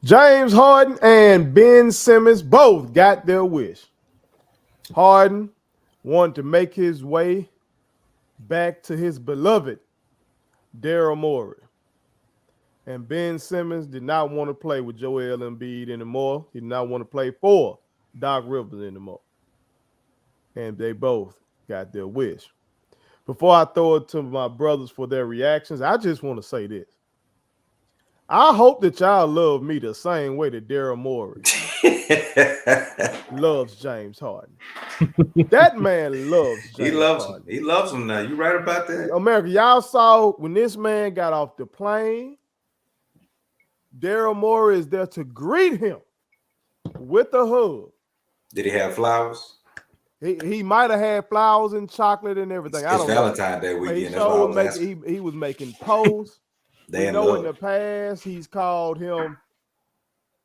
James Harden and Ben Simmons both got their wish. Harden wanted to make his way back to his beloved Daryl Morey. And Ben Simmons did not want to play with Joel Embiid anymore. He did not want to play for Doc Rivers anymore. And they both got their wish. Before I throw it to my brothers for their reactions, I just want to say this. I hope that y'all love me the same way that Daryl Morey loves James Harden. That man loves James Harden. He loves him now. You right about that. America, y'all saw when this man got off the plane, Daryl Morey is there to greet him with a hug. Did he have flowers? He might have had flowers and chocolate and everything. It's Valentine's Day weekend. He was making posts. We know in the past he's called him.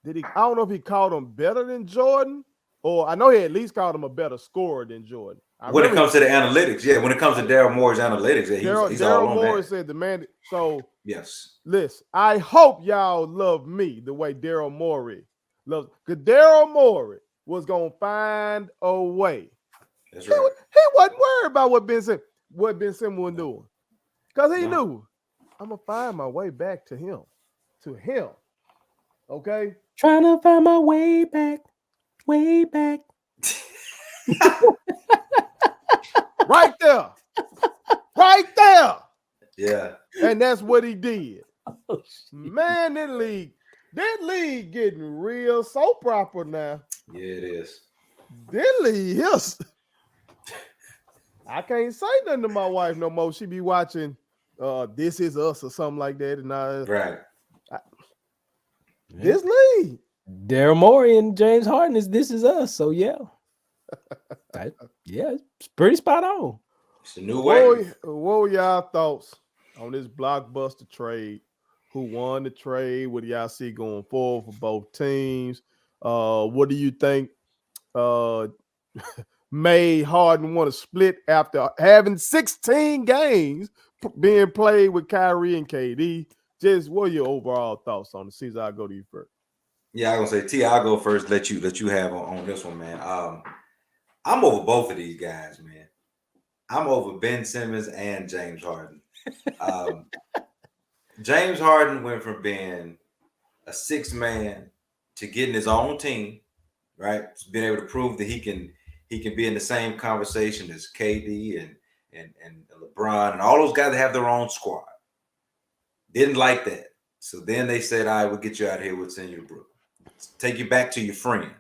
I don't know if he called him better than Jordan, or I know he at least called him a better scorer than Jordan. When it comes to the analytics, yeah. When it comes to Daryl Morey's analytics, he's all on Morey that. said the man. So yes, listen. I hope y'all love me the way Daryl Morey loves. Because Daryl Morey was gonna find a way. That's right. He wasn't worried about what Ben Simmons was doing, because he knew I'm gonna find my way back to him. Okay, trying to find my way back. right there. Yeah, and that's what he did. Oh, man, that league getting real soap opera now. Yeah, it is. That league, yes. I can't say nothing to my wife no more. She be watching This Is Us or something like that, and right. This league. Daryl Morey and James Harden This Is Us. So yeah. It's pretty spot on. It's a new way. What were y'all thoughts on this blockbuster trade? Who won the trade? What do y'all see going forward for both teams? What do you think made Harden want to split after having 16 games being played with Kyrie and KD? Just what are your overall thoughts on the season? I'll go to you first. Yeah, I'm gonna say T. I'll go first. Let you have on this one, man. I'm over both of these guys, man. I'm over Ben Simmons and James Harden. James Harden went from being a sixth man to getting his own team, right? Being able to prove that he can be in the same conversation as KD and LeBron and all those guys that have their own squad. Didn't like that. So then they said, all right, we'll get you out of here. We'll send you to Brooklyn. Take you back to your friend.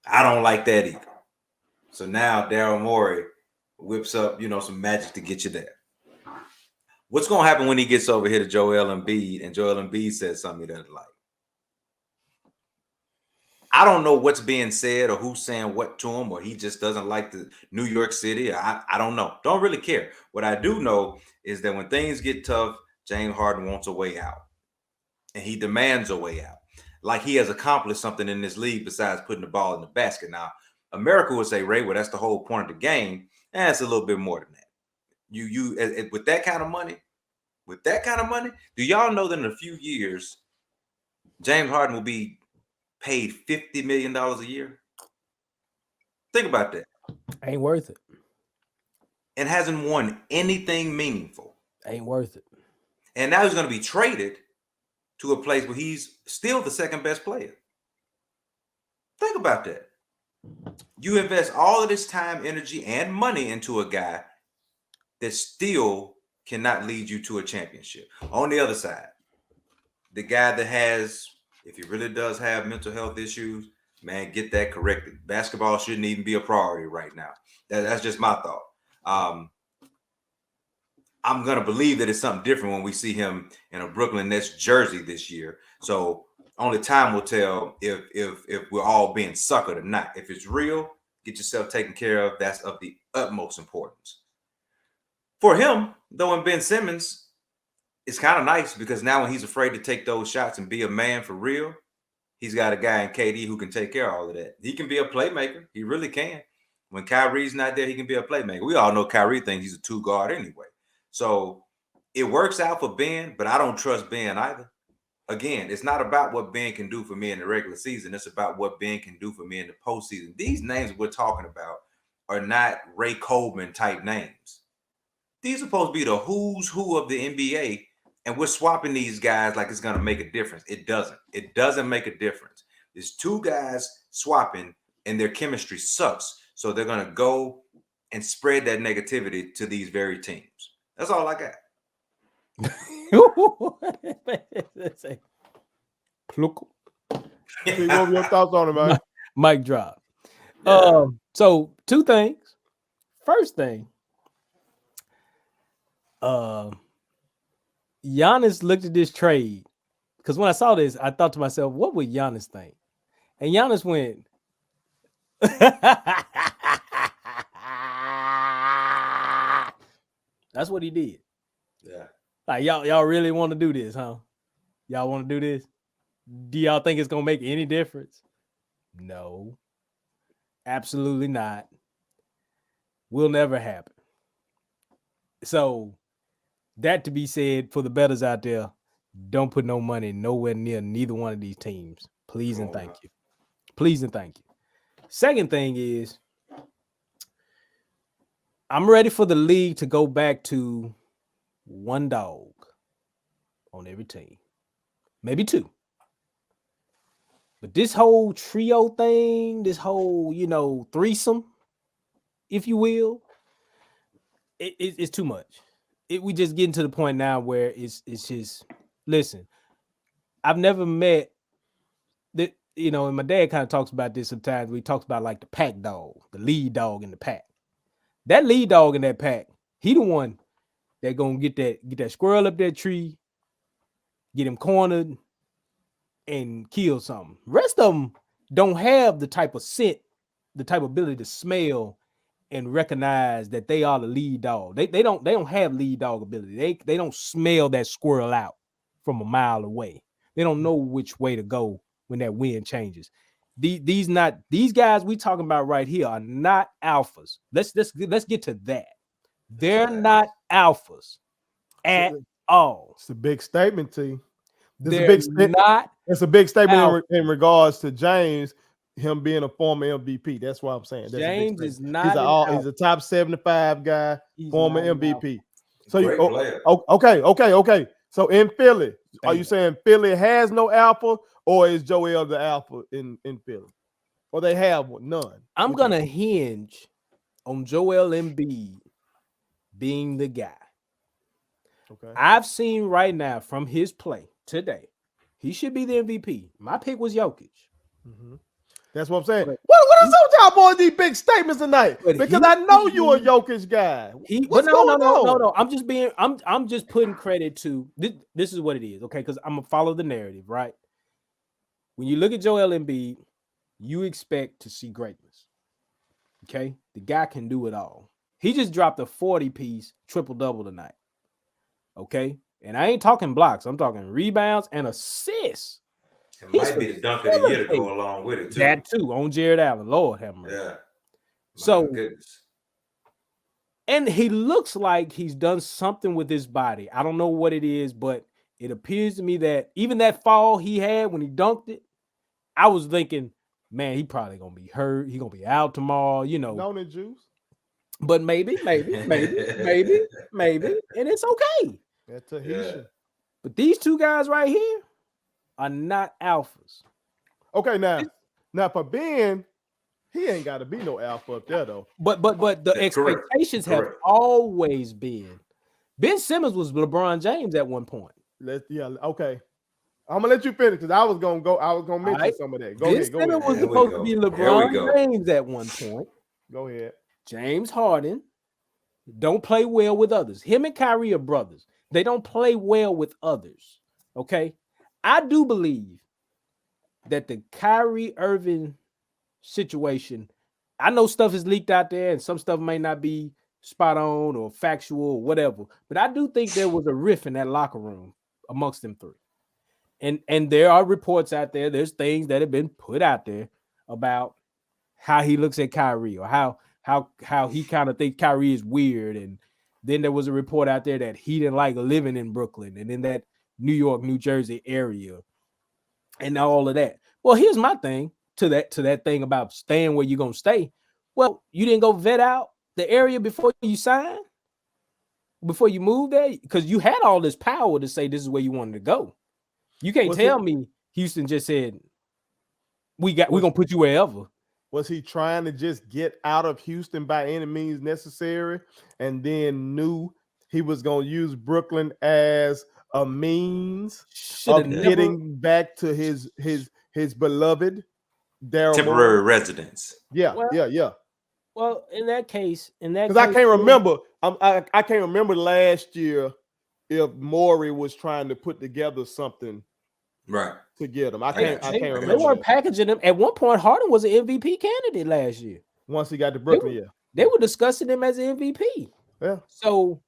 I don't like that either. So now Daryl Morey whips up, some magic to get you there. What's going to happen when he gets over here to Joel Embiid and Joel Embiid says something he doesn't like? I don't know what's being said or who's saying what to him, or he just doesn't like the New York City. I don't know. Don't really care. What I do know is that when things get tough, James Harden wants a way out. And he demands a way out. Like he has accomplished something in this league besides putting the ball in the basket. Now, America would say, Ray, well, that's the whole point of the game. And it's a little bit more than that. You with that kind of money, do y'all know that in a few years, James Harden will be paid $50 million a year? Think about that. Ain't worth it. And hasn't won anything meaningful. Ain't worth it. And now he's going to be traded to a place where he's still the second best player. Think about that. You invest all of this time, energy, and money into a guy that still cannot lead you to a championship. On the other side, the guy that has, if he really does have mental health issues, man, get that corrected. Basketball shouldn't even be a priority right now. That's just my thought. I'm going to believe that it's something different when we see him in a Brooklyn Nets jersey this year. So only time will tell if we're all being suckered or not. If it's real, get yourself taken care of. That's of the utmost importance. For him, though, in Ben Simmons, it's kind of nice because now when he's afraid to take those shots and be a man for real, he's got a guy in KD who can take care of all of that. He can be a playmaker. He really can. When Kyrie's not there, he can be a playmaker. We all know Kyrie thinks he's a two guard anyway. So it works out for Ben, but I don't trust Ben either. again, it's not about what Ben can do for me in the regular season. It's about what Ben can do for me in the postseason. These names we're talking about are not Ray Coleman type names. These are supposed to be the who's who of the NBA, and we're swapping these guys like it's going to make a difference. It doesn't. It doesn't make a difference. There's two guys swapping, and their chemistry sucks. So they're going to go and spread that negativity to these very teams. That's all I got. See, what were your thoughts on it, man? Mic drop. Yeah. So two things. First thing, Giannis looked at this trade because when I saw this, I thought to myself, what would Giannis think? And Giannis went, that's what he did. Yeah. Like y'all really want to do this, huh? Y'all want to do this? Do y'all think it's gonna make any difference? No, absolutely not. Will never happen. So that to be said, for the bettors out there, don't put no money nowhere near neither one of these teams. Please and thank you. Please and thank you. Second thing is, I'm ready for the league to go back to one dog on every team. Maybe two. But this whole trio thing, this whole, threesome, if you will, it's too much. We just getting to the point now where it's just, listen, I've never met that, and my dad kind of talks about this sometimes. We talks about like the pack dog, the lead dog in the pack. That lead dog in that pack, he the one that gonna get that squirrel up that tree, get him cornered, and kill something. Rest of them don't have the type of scent, the type of ability to smell and recognize that they are the lead dog. They don't have lead dog ability. They don't smell that squirrel out from a mile away. They don't know which way to go when that wind changes. These guys we talking about right here are not alphas. Let's get to that. They're not alphas at all. It's a big statement, T. They're not. It's a big statement in regards to James, him being a former MVP. That's what I'm saying. That's James is not. He's a top 75 guy, former MVP. So Great player. Okay. So in Philly, are you saying Philly has no alpha, or is Joel the alpha in Philly? Or they have one? None. I'm gonna hinge on Joel Embiid being the guy. Okay. I've seen right now from his play today, he should be the MVP. My pick was Jokic. Mm-hmm. That's what I'm saying. What is up, y'all boys? These big statements tonight, because I know you're a Jokic guy. No. I'm just putting credit to this. This is what it is, okay? Because I'm gonna follow the narrative, right? When you look at Joel Embiid, you expect to see greatness. Okay, the guy can do it all. He just dropped a 40-piece triple-double tonight. Okay, and I ain't talking blocks. I'm talking rebounds and assists. It might be the dunk of the year to go along with it too. That too on Jared Allen. Lord have mercy. Yeah. So, goodness. And he looks like he's done something with his body. I don't know what it is, but it appears to me that even that fall he had when he dunked it, I was thinking, man, he probably gonna be hurt. He gonna be out tomorrow. Don't it juice? But maybe, and it's okay. That's Tahitian. Yeah. But these two guys right here are not alphas. Okay, now for Ben, he ain't got to be no alpha up there though. But the expectations have always been. Ben Simmons was LeBron James at one point. Okay. I'm gonna let you finish because I was gonna mention some of that. Go ahead. Simmons was supposed to be LeBron James at one point. Go ahead. James Harden don't play well with others. Him and Kyrie are brothers. They don't play well with others. Okay. I do believe that the Kyrie Irving situation, I know stuff is leaked out there and some stuff may not be spot on or factual or whatever, but I do think there was a rift in that locker room amongst them three. And there are reports out there, there's things that have been put out there about how he looks at Kyrie or how he kind of thinks Kyrie is weird. And then there was a report out there that he didn't like living in Brooklyn. And then that New York, New Jersey area and all of that. Well, here's my thing to that thing about staying where you're gonna stay. Well, you didn't go vet out the area before you signed, before you moved there, because you had all this power to say this is where you wanted to go. You can't tell me Houston just said we're gonna put you wherever. Was he trying to just get out of Houston by any means necessary, and then knew he was gonna use Brooklyn as a means of getting back to his beloved Daryl temporary Morey residence? Yeah. Well, in that case, because I can't remember. I can't remember last year if Morey was trying to put together something right to get him. I can't remember. They weren't packaging him. At one point, Harden was an MVP candidate last year. Once he got to Brooklyn, they were discussing him as an MVP. Yeah. So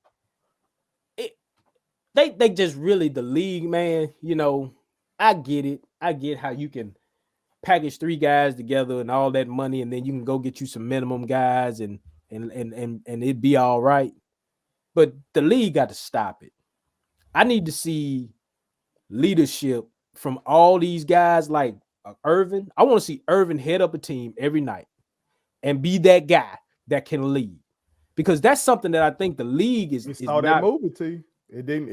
they just really the league, man. You know, I get it. I get how you can package 3 guys together and all that money, and then you can go get you some minimum guys and it'd be all right. But the league got to stop it. I need to see leadership from all these guys like Irvin. I want to see Irvin head up a team every night and be that guy that can lead, because that's something that I think the league is. Saw that movie too. It didn't.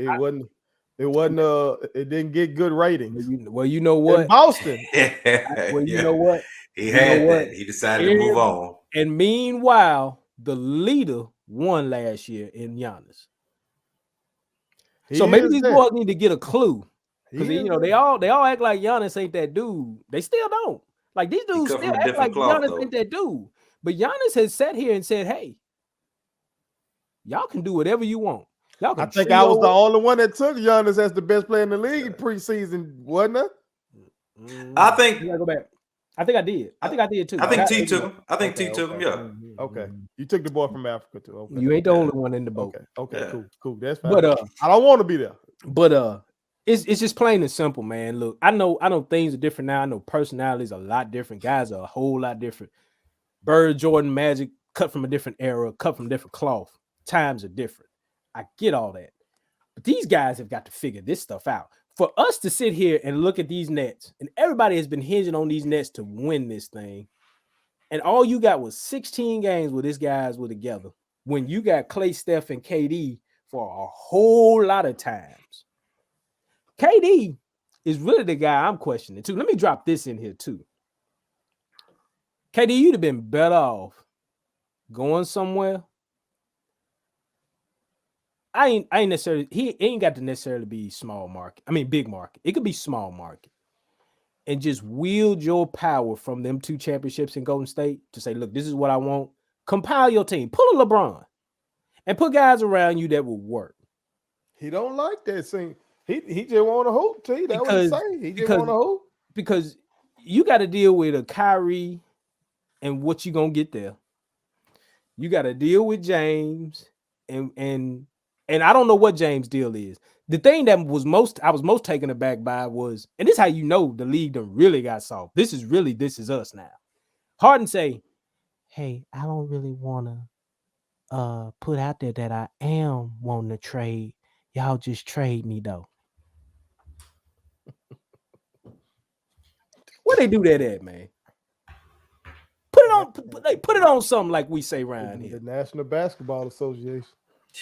It didn't get good ratings. Well, you know what? In Boston. You know what? He had that. He decided to move on. And meanwhile, the leader won last year in Giannis. So maybe these boys need to get a clue, because they all act like Giannis ain't that dude. They still don't. Like these dudes still act like Giannis ain't that dude. But Giannis has sat here and said, "Hey, y'all can do whatever you want." I think I was the only one that took Giannis as the best player in the league in preseason, wasn't it? I think. Go back. I think I did. I think I did too. I think T took him. I think T took him. Yeah. Okay. You took the boy from Africa too. Okay. You ain't the only one in the boat. Okay. Yeah. Cool. That's fine. But I don't want to be there. But it's just plain and simple, man. Look, I know things are different now. I know personalities are a lot different. Guys are a whole lot different. Bird, Jordan, Magic, cut from a different era, cut from a different cloth. Times are different. I get all that. But these guys have got to figure this stuff out. For us to sit here and look at these Nets, and everybody has been hinging on these Nets to win this thing, and all you got was 16 games where these guys were together, when you got Klay, Steph, and KD for a whole lot of times. KD is really the guy I'm questioning too. Let me drop this in here too. KD, you'd have been better off going somewhere. I ain't necessarily, he ain't got to necessarily be small market. I mean, big market. It could be small market. And just wield your power from them 2 championships in Golden State to say, look, this is what I want. Compile your team. Pull a LeBron and put guys around you that will work. He don't like that thing. He just want to hoop, T. That's what he say. He just want to hoop. Because you got to deal with a Kyrie and what you gonna get there. You got to deal with James and I don't know what James' deal is. The thing that I was most taken aback by was, and this is how you know the league done really got soft. This is us now. Harden say, "Hey, I don't really want to put out there that I am wanting to trade. Y'all just trade me though." Where they do that at, man? Put it on something like we say around here. The National Basketball Association.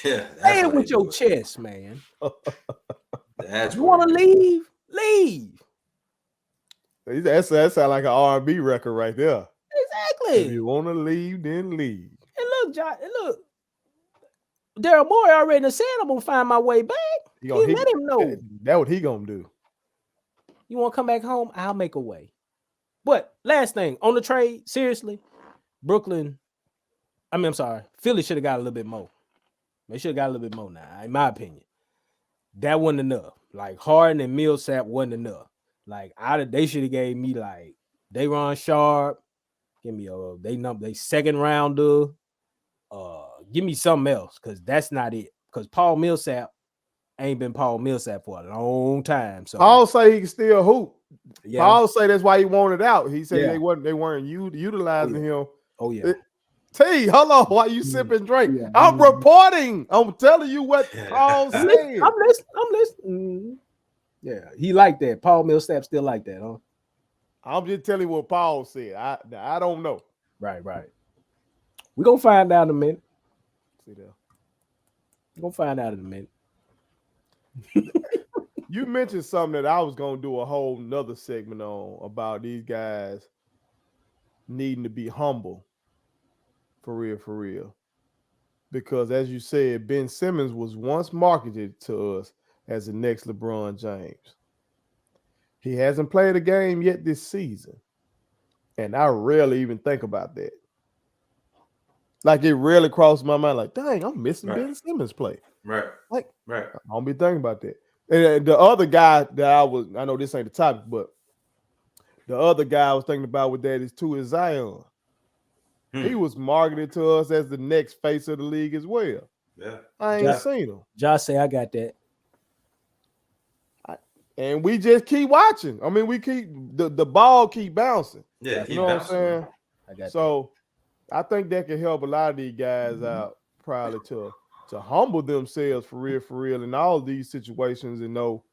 Yeah, say it with your chest, man. You want to leave? Leave. That sounds like an R&B record right there. Exactly. If you want to leave, then leave. And look, John, Daryl Morey already said I'm gonna find my way back. He let him know. That's what he gonna do. You want to come back home? I'll make a way. But last thing on the trade, seriously, Philly should have got a little bit more. They should have got a little bit more now, in my opinion. That wasn't enough. Like Harden and Millsap wasn't enough. Like they should have gave me like Day'Ron Sharp. Give me they second rounder. Give me something else, because that's not it. Because Paul Millsap ain't been Paul Millsap for a long time. So Paul say he can still hoop. Yeah. Paul say that's why he wanted out. He said they weren't utilizing him. Oh yeah. T, hold on, why you sipping drink? Yeah. I'm reporting. I'm telling you what Paul said. I'm listening. Yeah, he like that. Paul Millsap still like that, huh? I'm just telling you what Paul said. I don't know. Right. We're gonna find out in a minute. See there. We're gonna find out in a minute. You mentioned something that I was gonna do a whole nother segment on about these guys needing to be humble. For real. Because as you said, Ben Simmons was once marketed to us as the next LeBron James. He hasn't played a game yet this season. And I rarely even think about that. Like it rarely crossed my mind, like, dang, I'm missing Ben Simmons play. Right. Like, Right. I don't be thinking about that. And the other guy that I know this ain't the topic, but the other guy I was thinking about with that is Zion. He was marketed to us as the next face of the league as well. Yeah. I ain't seen him. Josh say I got that. And we just keep watching. I mean, we keep the ball keep bouncing. Yeah, you know what I'm saying? I got so that. I think that can help a lot of these guys out probably to humble themselves for real in all these situations and know,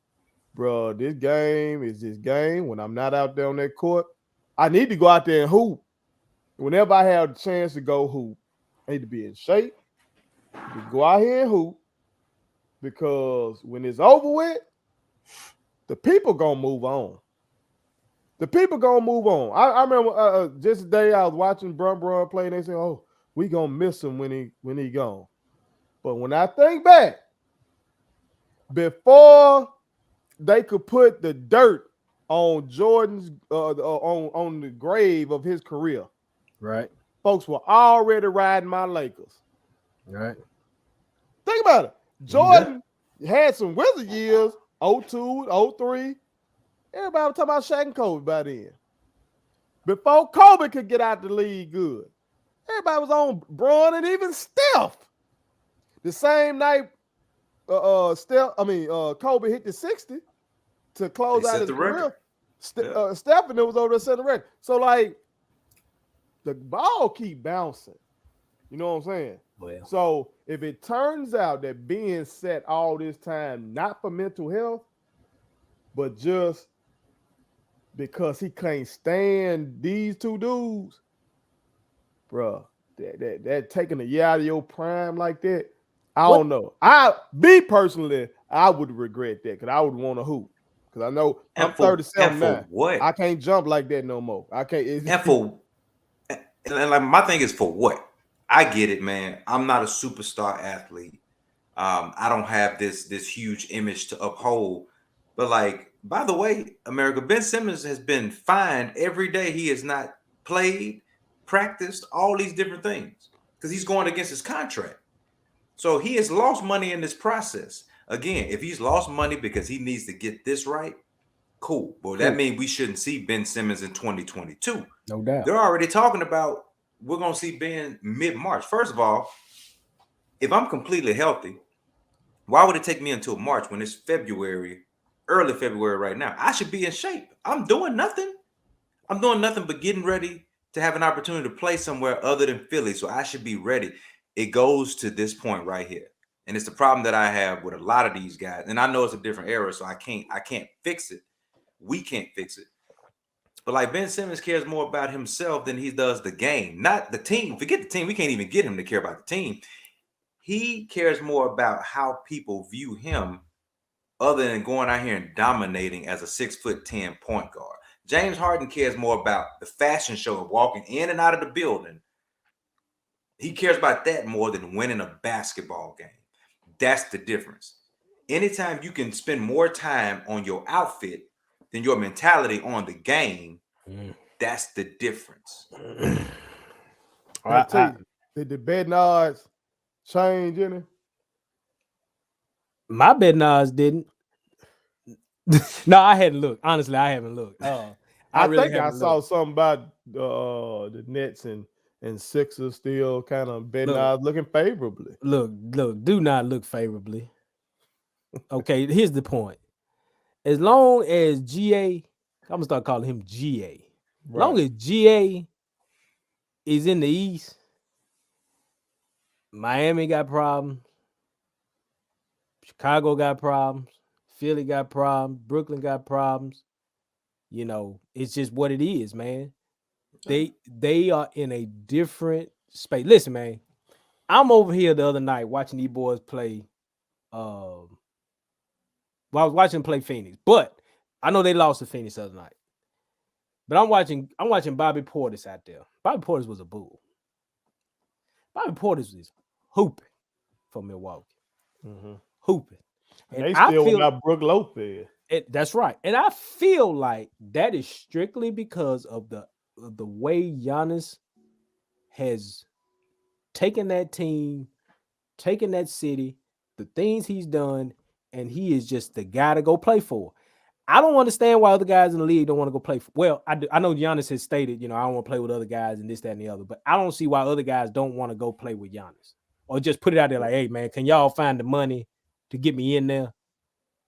bro, this game is this game. When I'm not out there on that court, I need to go out there and hoop. Whenever I have the chance to go hoop, I need to be in shape. To go out here and hoop, because when it's over with, the people gonna move on. The people gonna move on. I remember just today I was watching Brun play, and they said, "Oh, we gonna miss him when he gone." But when I think back, before they could put the dirt on Jordan's on the grave of his career, right, folks were already riding my Lakers. Right. Think about it. Jordan had some wizard years, 02, 03. Everybody was talking about Shaq and Kobe by then. Before Kobe could get out the league good, everybody was on Bron and even Steph. The same night, Kobe hit the 60 to close out his career. Stephen was over there setting the record. So, like, the ball keep bouncing. You know what I'm saying? Well, so if it turns out that being set all this time, not for mental health, but just because he can't stand these two dudes, bro, that taking a year out of your prime like that, I don't know. Personally, I would regret that because I would want to hoop. Because I know I'm 37 now. What? I can't jump like that no more. I can't. And like my thing is for what? I get it, man. I'm not a superstar athlete. I don't have this huge image to uphold. But like, by the way, America, Ben Simmons has been fined every day he has not played, practiced, all these different things because he's going against his contract. So he has lost money in this process. Again, if he's lost money because he needs to get this right, cool. Well, that means we shouldn't see Ben Simmons in 2022. No doubt. They're already talking about we're going to see Ben mid-March. First of all, if I'm completely healthy, why would it take me until March when it's February, early February right now? I should be in shape. I'm doing nothing. I'm doing nothing but getting ready to have an opportunity to play somewhere other than Philly. So I should be ready. It goes to this point right here. And it's the problem that I have with a lot of these guys. And I know it's a different era, so I can't fix it. We can't fix it. But like Ben Simmons cares more about himself than he does the game, not the team. Forget the team. We can't even get him to care about the team. He cares more about how people view him other than going out here and dominating as a 6'10" point guard. James Harden cares more about the fashion show of walking in and out of the building. He cares about that more than winning a basketball game. That's the difference. Anytime you can spend more time on your outfit than your mentality on the game, that's the difference. Did the betting odds change any? My betting odds didn't. No, I hadn't looked. Honestly, I haven't looked. I really think I saw something about the Nets and Sixers still kind of betting odds looking favorably. Look, do not look favorably. Okay, here's the point. As long as GA, I'm gonna start calling him GA. As long as GA is in the East, Miami got problems. Chicago got problems. Philly got problems. Brooklyn got problems. It's just what it is, man. They are in a different space. Listen, man, I'm over here the other night watching these boys play. Well, I was watching them play Phoenix, but I know they lost to Phoenix the other night. But I'm watching Bobby Portis out there. Bobby Portis was a bull. Bobby Portis is hooping for Milwaukee. Hooping. And they still got Brook Lopez. That's right. And I feel like that is strictly because of the way Giannis has taken that team, taken that city, the things he's done, and he is just the guy to go play for. I don't understand why other guys in the league don't want to go play for. Well, I know Giannis has stated, I don't want to play with other guys and this, that, and the other, but I don't see why other guys don't want to go play with Giannis or just put it out there like, hey, man, can y'all find the money to get me in there?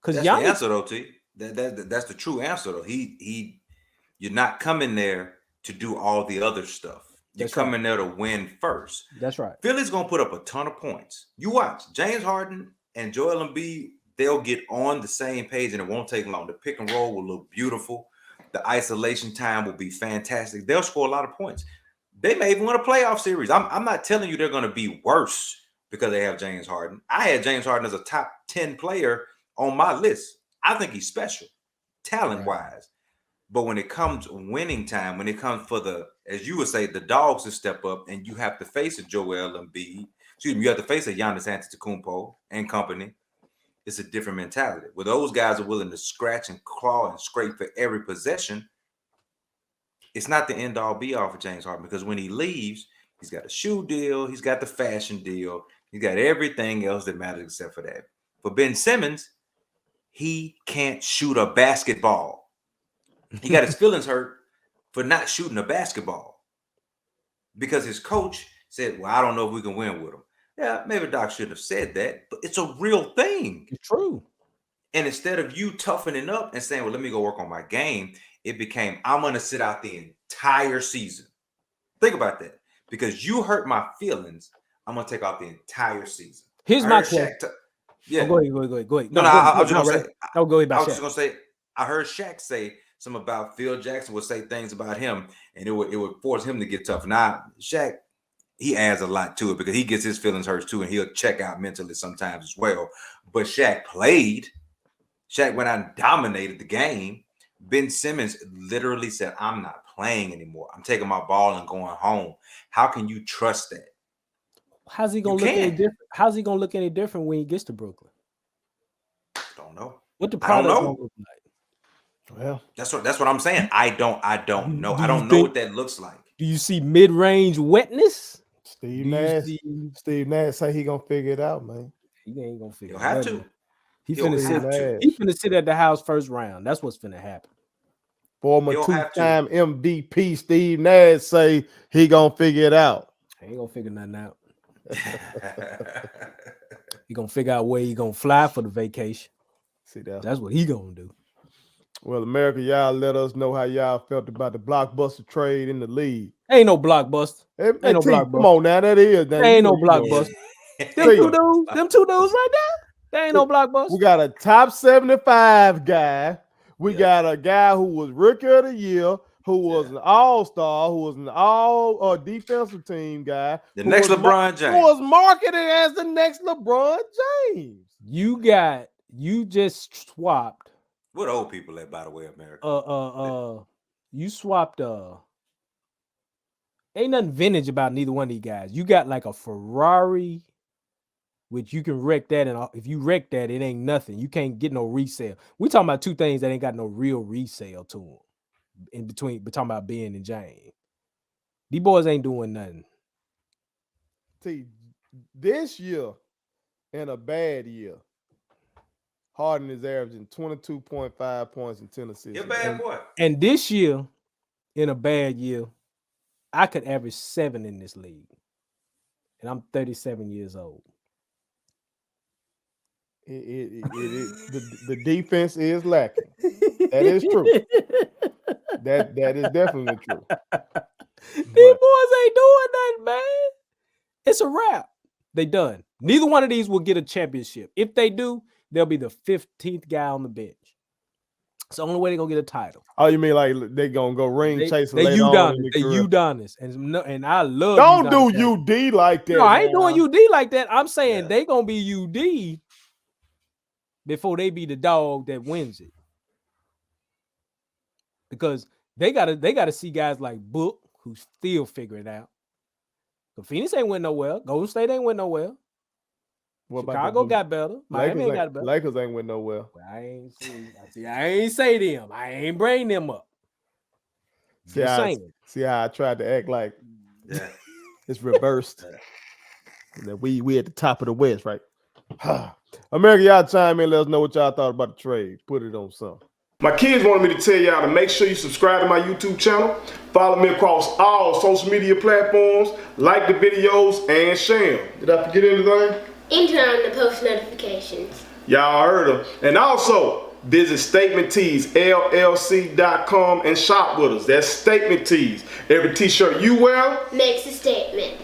Because that's Giannis, the answer, though, T. That's the true answer, though. You're not coming there to do all the other stuff. You're coming there to win first. That's right. Philly's going to put up a ton of points. You watch. James Harden and Joel Embiid, they'll get on the same page, and it won't take long. The pick and roll will look beautiful. The isolation time will be fantastic. They'll score a lot of points. They may even win a playoff series. I'm not telling you they're going to be worse because they have James Harden. I had James Harden as a top 10 player on my list. I think he's special, talent-wise. Right. But when it comes winning time, when it comes for as you would say, the dogs to step up, and you have to face a Joel Embiid, you have to face a Giannis Antetokounmpo and company, it's a different mentality. Where those guys are willing to scratch and claw and scrape for every possession, it's not the end-all be-all for James Harden, because when he leaves, he's got a shoe deal, he's got the fashion deal, he's got everything else that matters except for that. For Ben Simmons, he can't shoot a basketball. He got his feelings hurt for not shooting a basketball because his coach said, well, I don't know if we can win with him. Yeah, maybe Doc shouldn't have said that, but it's a real thing. It's true. And instead of you toughening up and saying, well, let me go work on my game, it became, I'm going to sit out the entire season. Think about that. Because you hurt my feelings, I'm going to take out the entire season. Here's my question. Yeah. Go ahead. No, I was just going to say. Go ahead. I was just going to say, I heard Shaq say something about Phil Jackson would say things about him, and it would force him to get tough. Now, Shaq, he adds a lot to it because he gets his feelings hurt too, and he'll check out mentally sometimes as well. But Shaq played. Shaq went out and dominated the game. Ben Simmons literally said, I'm not playing anymore. I'm taking my ball and going home. How can you trust that? How's he gonna look any different? How's he gonna look any different when he gets to Brooklyn? Don't know. What the product gonna look like? Well, that's what I'm saying. I don't know. I don't know what that looks like. Do you see mid-range wetness? Steve Nash say he gonna figure it out, man. He ain't gonna figure it out. He'll have to. He finna sit at the house first round. That's what's finna happen. Former two-time MVP Steve Nash say he gonna figure it out. He ain't gonna figure nothing out. He gonna figure out where he gonna fly for the vacation. See that? That's what he gonna do. Well, America, y'all let us know how y'all felt about the blockbuster trade in the league. Ain't no blockbuster. Ain't no blockbuster. Come on now, that is. Ain't no blockbuster. Them two dudes right there. They ain't no blockbuster. We got a top 75 guy. We got a guy who was Rookie of the Year, who was an all-star, who was an all defensive team guy. The next LeBron James. Who was marketed as the next LeBron James. You just swapped. What old people at, by the way, America? You swapped ain't nothing vintage about neither one of these guys. You got like a Ferrari, which you can wreck that, and if you wreck that, it ain't nothing. You can't get no resale. We talking about two things that ain't got no real resale to them. In between, we're talking about Ben and James. These boys ain't doing nothing. See, this year in a bad year, Harden is averaging 22.5 points and 10 assists. You're a bad boy. And this year, in a bad year, I could average 7 in this league. And I'm 37 years old. The defense is lacking. That is true. That is definitely true. These boys ain't doing nothing, man. It's a wrap. They done. Neither one of these will get a championship. If they do, they'll be the 15th guy on the bench. It's the only way they're gonna get a title. Oh, you mean like they gonna go ring chasing later on in the They career? Udonis, and I love. Don't Udonis do UD like that. No, I ain't doing UD like that. I'm saying Yeah. they gonna be UD before they be the dog that wins it. Because they gotta see guys like Book who's still figuring it out. The Phoenix ain't went nowhere. Golden State ain't went nowhere. What about Chicago the got better. Miami ain't got better. Lakers ain't went nowhere. I ain't say them. I ain't bring them up. See how I tried to act like it's reversed. That we at the top of the West, right? America, y'all chime in. Let us know what y'all thought about the trade. Put it on something. My kids wanted me to tell y'all to make sure you subscribe to my YouTube channel, follow me across all social media platforms, like the videos, and share them. Did I forget anything? And turn on the post notifications. Y'all heard them. And also, visit Statement Tees, LLC.com and shop with us. That's Statement Tees. Every t-shirt you wear Makes a statement.